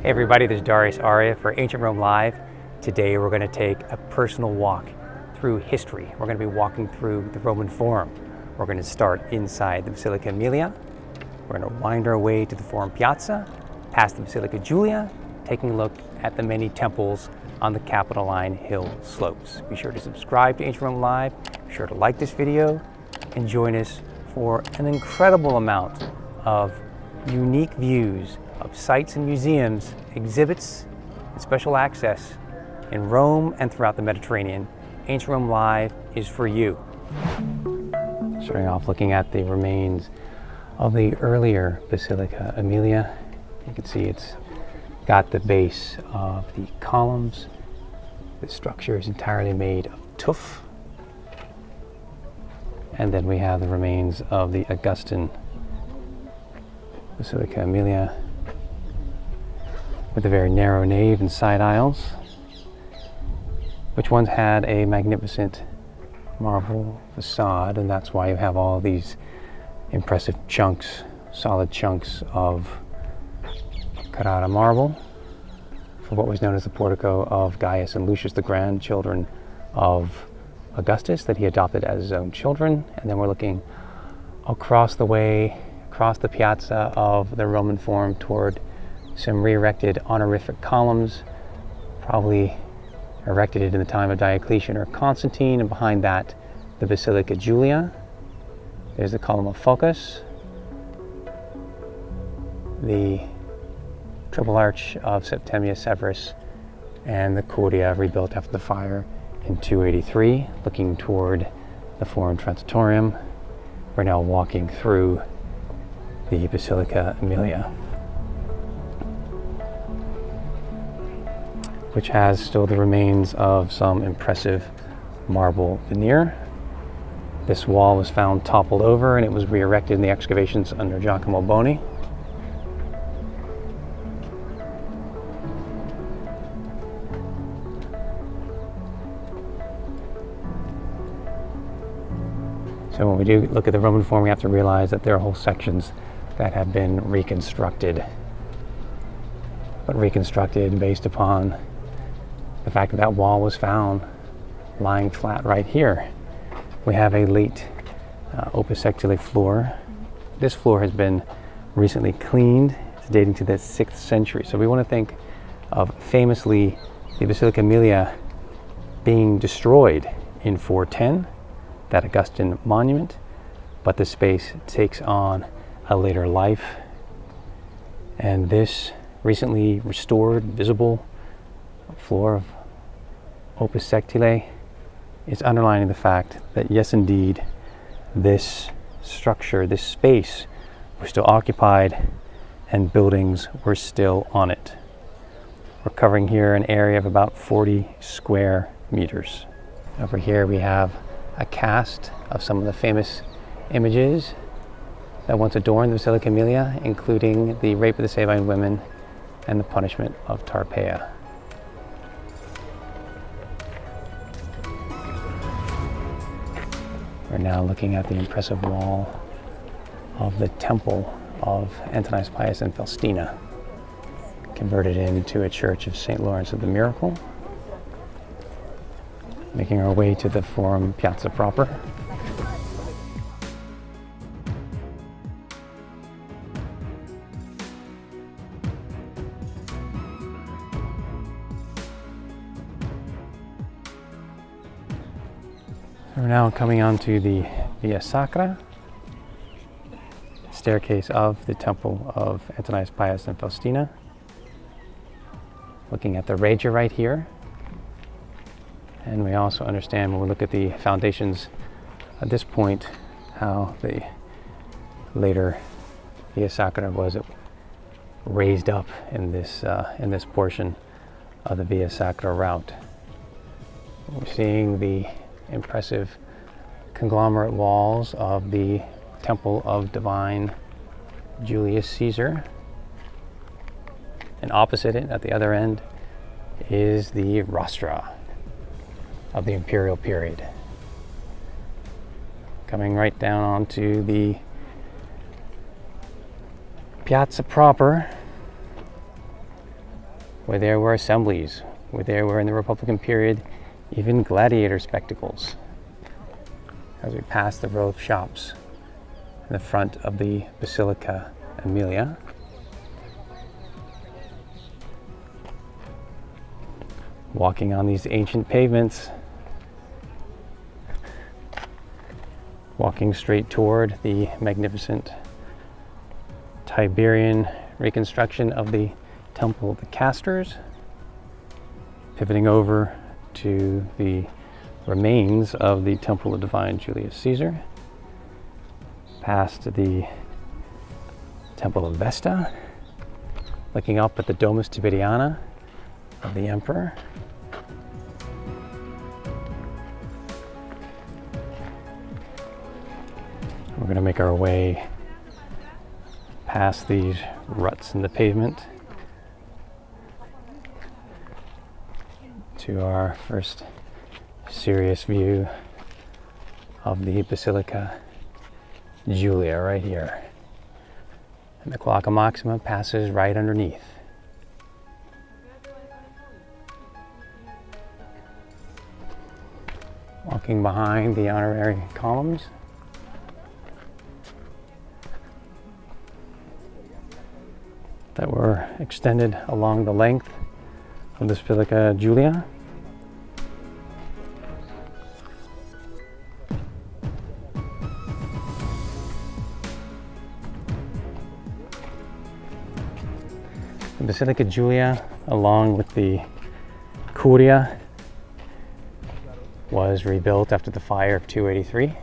Hey everybody, this is Darius Arya for Ancient Rome Live. Today we're going to take a personal walk through history. We're going to be walking through the Roman Forum. We're going to start inside the Basilica Aemilia. We're going to wind our way to the Forum Piazza, past the Basilica Julia, taking a look at the many temples on the Capitoline Hill slopes. Be sure to subscribe to Ancient Rome Live. Be sure to like this video and join us for an incredible amount of unique views of sites and museums, exhibits, and special access in Rome and throughout the Mediterranean. Ancient Rome Live is for you. Starting off looking at the remains of the earlier Basilica Aemilia. You can see it's got the base of the columns. The structure is entirely made of tuff. And then we have the remains of the Augustan Basilica Aemilia, with a very narrow nave and side aisles, which once had a magnificent marble facade, and that's why you have all these impressive chunks, solid chunks of Carrara marble for what was known as the portico of Gaius and Lucius, the grandchildren of Augustus, that he adopted as his own children. And then we're looking across the way, across the piazza of the Roman Forum toward some re-erected honorific columns, probably erected in the time of Diocletian or Constantine, and behind that the Basilica Julia. There's the column of Phocas, the triple arch of Septimius Severus, and the Curia rebuilt after the fire in 283, looking toward the Forum Transitorium. We're now walking through the Basilica Aemilia, which has still the remains of some impressive marble veneer. This wall was found toppled over and it was re-erected in the excavations under Giacomo Boni. So when we do look at the Roman Forum, we have to realize that there are whole sections that have been reconstructed, but reconstructed based upon the fact that that wall was found lying flat right here. We have a late Opus Sectile floor. This floor has been recently cleaned. It's dating to the 6th century. So we want to think of famously the Basilica Aemilia being destroyed in 410, that Augustan monument, but the space takes on a later life. And this recently restored, visible floor of Opus Sectile is underlining the fact that yes, indeed, this structure, this space was still occupied and buildings were still on it. We're covering here an area of about 40 square meters. Over here we have a cast of some of the famous images that once adorned the Basilica Aemilia, including the rape of the Sabine women and the punishment of Tarpeia. We're now looking at the impressive wall of the temple of Antoninus Pius and Faustina, converted into a church of St. Lawrence of the Miracle. Making our way to the Forum Piazza proper. We're now coming onto the Via Sacra, staircase of the temple of Antoninus Pius and Faustina. Looking at the Regia right here. And we also understand when we look at the foundations at this point, how the later Via Sacra was raised up in this portion of the Via Sacra route. We're seeing the impressive conglomerate walls of the Temple of Divine Julius Caesar. And opposite it, at the other end, is the rostra of the imperial period. Coming right down onto the piazza proper, where there were assemblies, where there were in the Republican period even gladiator spectacles. As we pass the row of shops in the front of the Basilica Emilia, walking on these ancient pavements, walking straight toward the magnificent Tiberian reconstruction of the Temple of the Castors, pivoting over to the remains of the Temple of Divine Julius Caesar, past the Temple of Vesta, looking up at the Domus Tiberiana of the Emperor. We're going to make our way past these ruts in the pavement to our first serious view of the Basilica Julia right here. And the Cloaca Maxima passes right underneath. Walking behind the honorary columns, that were extended along the length of the Basilica Julia. The Basilica Julia, along with the Curia, was rebuilt after the fire of 283.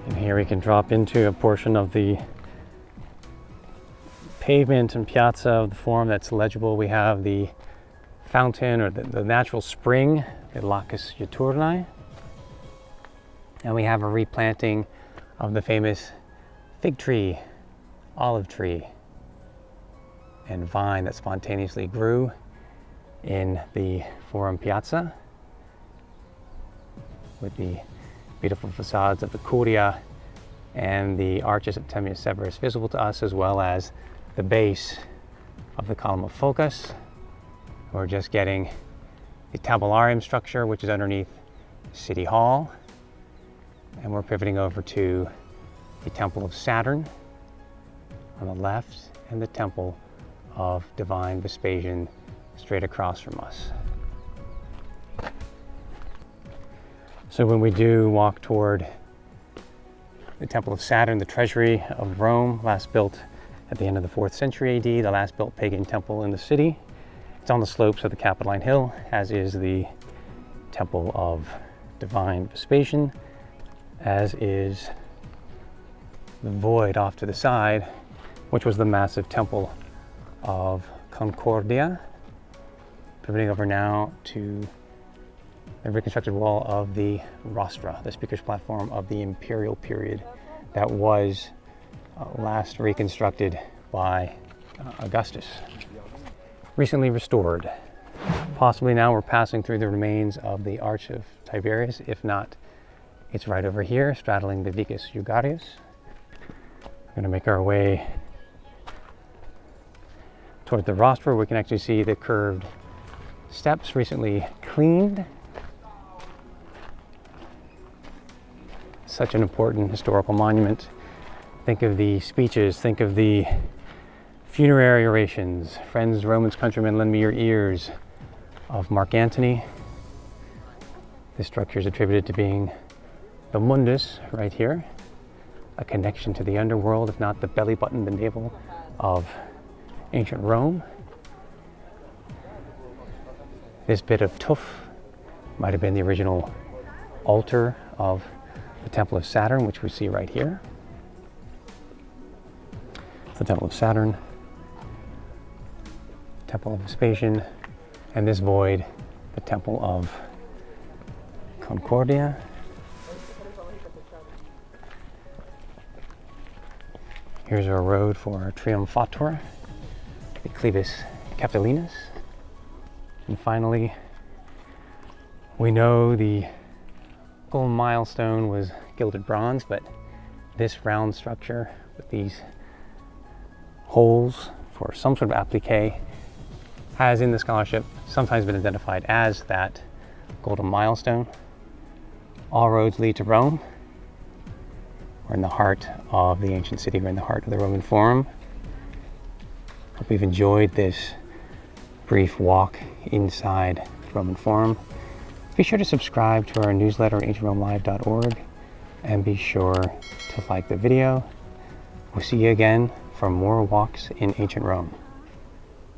And here we can drop into a portion of the pavement and piazza of the form that's legible. We have the fountain, or the natural spring, the Lacus Juturnae. And we have a replanting of the famous fig tree, olive tree, and vine that spontaneously grew in the Forum Piazza, with the beautiful facades of the Curia and the arches of Temnius Severus visible to us, as well as the base of the column of Phocas. We're just getting the tabularium structure, which is underneath City Hall, and we're pivoting over to the Temple of Saturn on the left and the Temple of Divine Vespasian straight across from us. So when we do walk toward the Temple of Saturn, the treasury of Rome, last built at the end of the 4th century AD, the last built pagan temple in the city, it's on the slopes of the Capitoline Hill, as is the Temple of Divine Vespasian, as is the void off to the side, which was the massive Temple of Concordia. Pivoting over now to the reconstructed wall of the Rostra, the speaker's platform of the imperial period that was last reconstructed by Augustus. Recently restored. Possibly now we're passing through the remains of the Arch of Tiberius. If not, it's right over here, straddling the Vicus Jugarius. We're going to make our way toward the rostra. We can actually see the curved steps, recently cleaned. Such an important historical monument. Think of the speeches, think of the funerary orations, friends, Romans, countrymen, lend me your ears, of Mark Antony. This structure is attributed to being the mundus right here, a connection to the underworld, if not the belly button, the navel of ancient Rome. This bit of tuff might have been the original altar of the Temple of Saturn, which we see right here. It's the Temple of Saturn, Temple of Vespasian, and this void, the Temple of Concordia. Here's our road for Triumphator, the Clivus Capitolinus. And finally, we know the golden milestone was gilded bronze, but this round structure with these holes for some sort of applique has in the scholarship sometimes been identified as that golden milestone. All roads lead to Rome. We're in the heart of the ancient city. We're in the heart of the Roman Forum. Hope you've enjoyed this brief walk inside the Roman Forum. Be sure to subscribe to our newsletter, ancientromelive.org, and be sure to like the video. We'll see you again for more walks in ancient Rome.